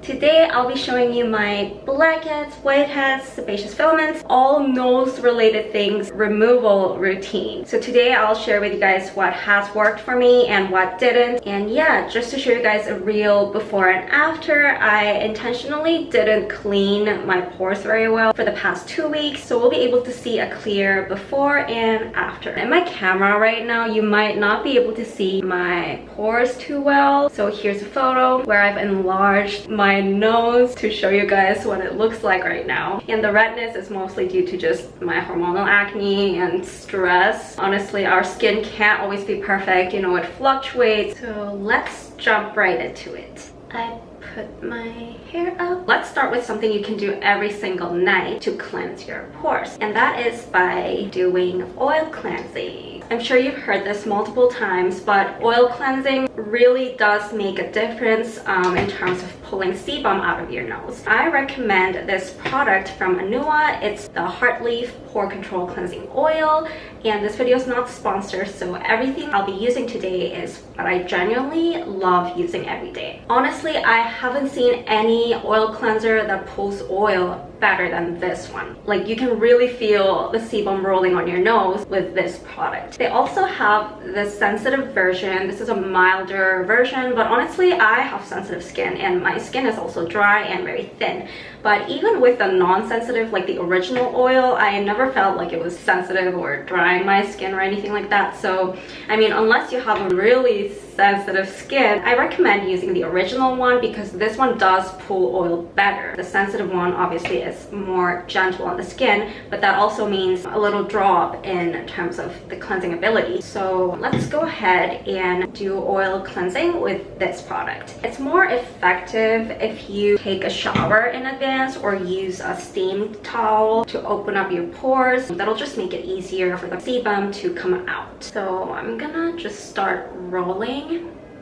Today I'll be showing you my blackheads, whiteheads, sebaceous filaments, all nose related things removal routine. So today I'll share with you guys what has worked for me and what didn't. And yeah, just to show you guys a real before and after, I intentionally didn't clean my pores very well for the past 2 weeks. So we'll be able to see a clear before and after. In my camera right now, you might not be able to see my pores too well. So here's a photo where I've enlarged my nose to show you guys what it looks like right now. And the redness is mostly due to just my hormonal acne and stress. Honestly, our skin can't always be perfect, you know, it fluctuates. So let's jump right into it. I put my hair up. Let's start with something you can do every single night to cleanse your pores, and that is by doing oil cleansing. I'm sure you've heard this multiple times, but oil cleansing really does make a difference in terms of pulling sebum out of your nose. I recommend this product from Anua. It's the Heartleaf Pore Control Cleansing Oil, and this video is not sponsored, so everything I'll be using today is what I genuinely love using every day. Honestly, I haven't seen any oil cleanser that pulls oil better than this one. Like, you can really feel the sebum rolling on your nose with this product. They also have the sensitive version. This is a milder version, but honestly, I have sensitive skin and my skin is also dry and very thin. But even with the non-sensitive, like the original oil, I never felt like it was sensitive or drying my skin or anything like that. So, I mean, unless you have a really sensitive skin, I recommend using the original one because this one does pull oil better. The sensitive one obviously is more gentle on the skin, but that also means a little drop in terms of the cleansing ability. So let's go ahead and do oil cleansing with this product. It's more effective if you take a shower in advance or use a steam towel to open up your pores. That'll just make it easier for the sebum to come out. So I'm gonna just start rolling.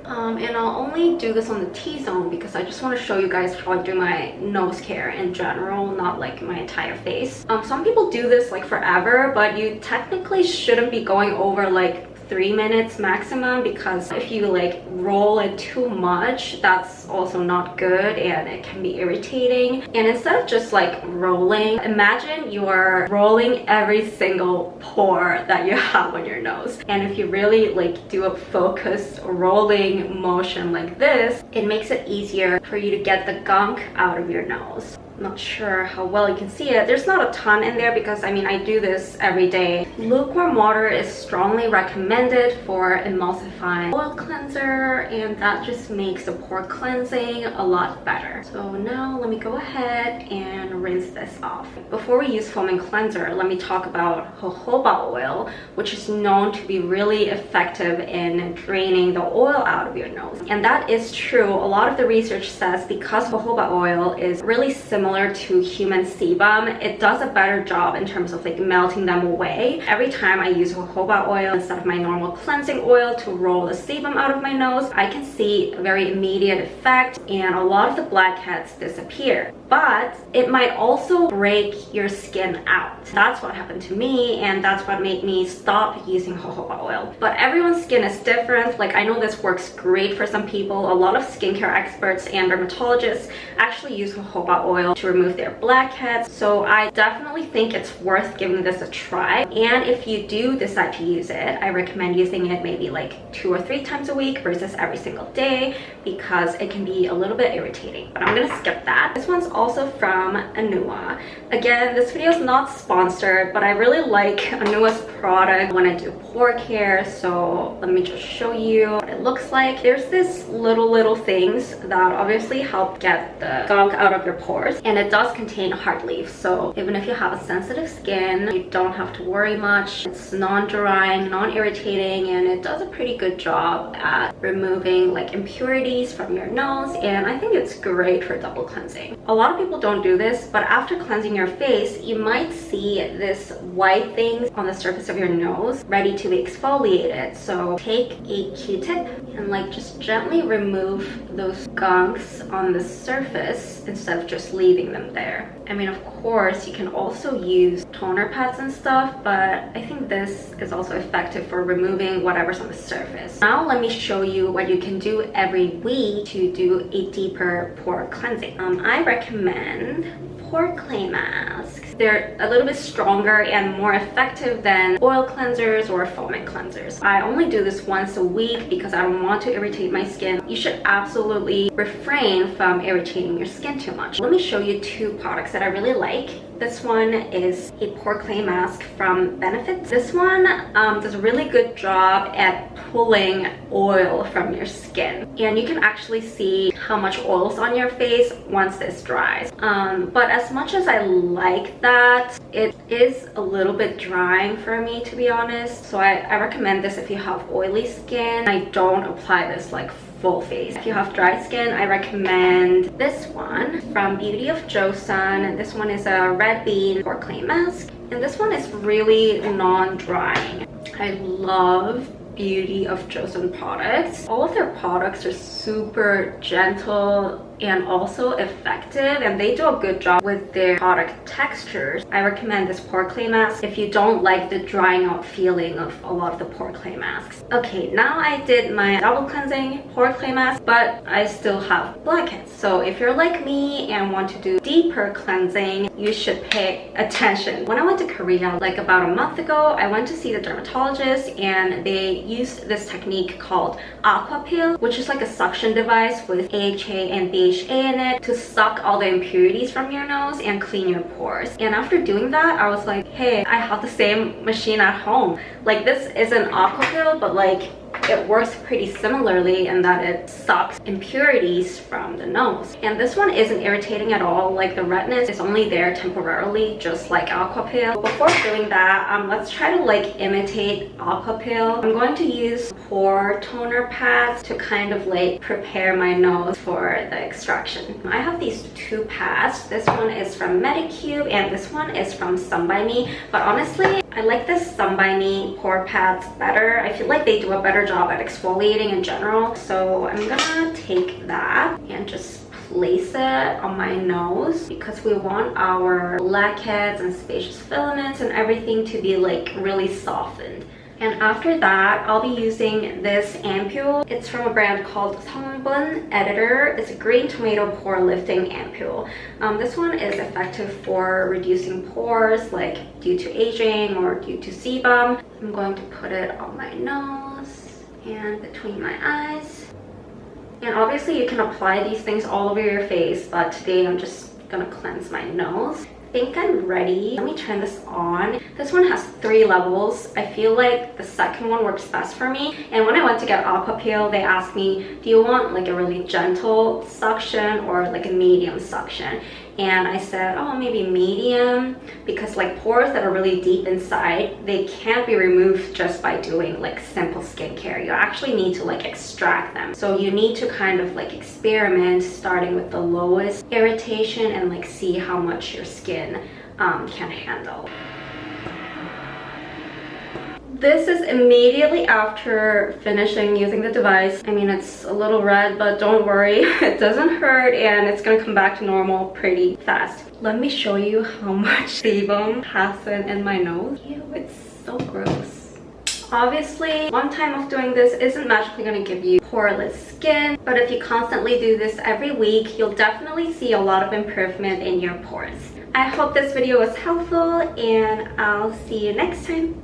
And I'll only do this on the T-zone because I just want to show you guys how I do my nose care in general, not like my entire face. Some people do this like forever, but you technically shouldn't be going over like 3 minutes maximum, because if you like roll it too much, that's also not good and it can be irritating. And instead of just like rolling, imagine you're rolling every single pore that you have on your nose. And if you really like do a focused rolling motion like this, it makes it easier for you to get the gunk out of your nose. Not sure how well you can see it. There's not a ton in there because I mean I do this every day. Lukewarm water is strongly recommended for emulsifying oil cleanser, and that just makes the pore cleansing a lot better. So now let me go ahead and rinse this off. Before we use foaming cleanser, let me talk about jojoba oil, which is known to be really effective in draining the oil out of your nose. And that is true. A lot of the research says because jojoba oil is really similar to human sebum, it does a better job in terms of like melting them away. Every time I use jojoba oil instead of my normal cleansing oil to roll the sebum out of my nose, I can see a very immediate effect and a lot of the blackheads disappear. But it might also break your skin out. That's what happened to me, and that's what made me stop using jojoba oil. But everyone's skin is different. Like, I know this works great for some people. A lot of skincare experts and dermatologists actually use jojoba oil to remove their blackheads. So I definitely think it's worth giving this a try. And if you do decide to use it, I recommend using it maybe like 2 or 3 times a week versus every single day, because it can be a little bit irritating. But I'm gonna skip that. This one's also from Anua. Again, this video is not sponsored, but I really like Anua's product when I do pore care. So let me just show you what it looks like. There's this little things that obviously help get the gunk out of your pores, and it does contain heartleaf. So even if you have a sensitive skin, you don't have to worry much. It's non-drying, non-irritating, and it does a pretty good job at removing like impurities from your nose, and I think it's great for double cleansing. A lot of people don't do this, but after cleansing your face, you might see this white thing on the surface of your nose ready to be exfoliated. So take a Q-tip and like just gently remove those gunks on the surface instead of just leaving them there. I mean, of course, you can also use toner pads and stuff, but I think this is also effective for removing whatever's on the surface. Now let me show you what you can do every week to do a deeper pore cleansing. I recommend pore clay masks. They're a little bit stronger and more effective than oil cleansers or filament cleansers. I only do this once a week because I don't want to irritate my skin. You should absolutely refrain from irritating your skin too much. Let me show you two products that I really like. This one is a pore clay mask from Benefit. This one does a really good job at pulling oil from your skin, and you can actually see how much oil is on your face once this dries. But as much as I like that, it is a little bit drying for me, to be honest. So I recommend this if you have oily skin. I don't apply this like full face. If you have dry skin, I recommend this one from Beauty of Joseon. This one is a red bean pore clay mask, and this one is really non-drying. I love Beauty of Joseon products. All of their products are super gentle and also effective, and they do a good job with their product textures. I recommend this pore clay mask if you don't like the drying out feeling of a lot of the pore clay masks. Okay, now I did my double cleansing pore clay mask, but I still have blackheads. So if you're like me and want to do deeper cleansing, you should pay attention. When I went to Korea like about a month ago, I went to see the dermatologist, and they used this technique called Aquapil, which is like a suction device with AHA and BHA in it to suck all the impurities from your nose and clean your pores. And after doing that, I was like, hey, I have the same machine at home. Like, this isn't Aquapil, but like it works pretty similarly in that it sucks impurities from the nose. And this one isn't irritating at all. Like, the redness is only there temporarily, just like Aquapil. Before doing that, let's try to like imitate Aquapil. I'm going to use pore toner pads to kind of like prepare my nose for the extraction. I have these two pads. This one is from Medicube and this one is from Sun By Me. But honestly, I like this Sun By Me pore pads better. I feel like they do a better job at exfoliating in general. So I'm gonna take that and just place it on my nose because we want our blackheads and sebaceous filaments and everything to be like really softened. And after that, I'll be using this ampoule. It's from a brand called Sungboon Editor. It's a green tomato pore lifting ampoule. This one is effective for reducing pores, like due to aging or due to sebum. I'm going to put it on my nose and between my eyes. And obviously you can apply these things all over your face, but today I'm just gonna cleanse my nose. I think I'm ready. Let me turn this on. This one has 3 levels. I feel like the second one works best for me. And when I went to get Aquapil, they asked me, do you want like a really gentle suction or like a medium suction? And I said, oh, maybe medium, because like pores that are really deep inside, they can't be removed just by doing like simple skincare. You actually need to like extract them. So you need to kind of like experiment, starting with the lowest irritation and like see how much your skin can handle. This is immediately after finishing using the device. I mean, it's a little red, but don't worry, it doesn't hurt and it's gonna come back to normal pretty fast. Let me show you how much sebum has been in my nose. Ew, it's so gross. Obviously, one time of doing this isn't magically gonna give you poreless skin, but if you constantly do this every week, you'll definitely see a lot of improvement in your pores. I hope this video was helpful and I'll see you next time.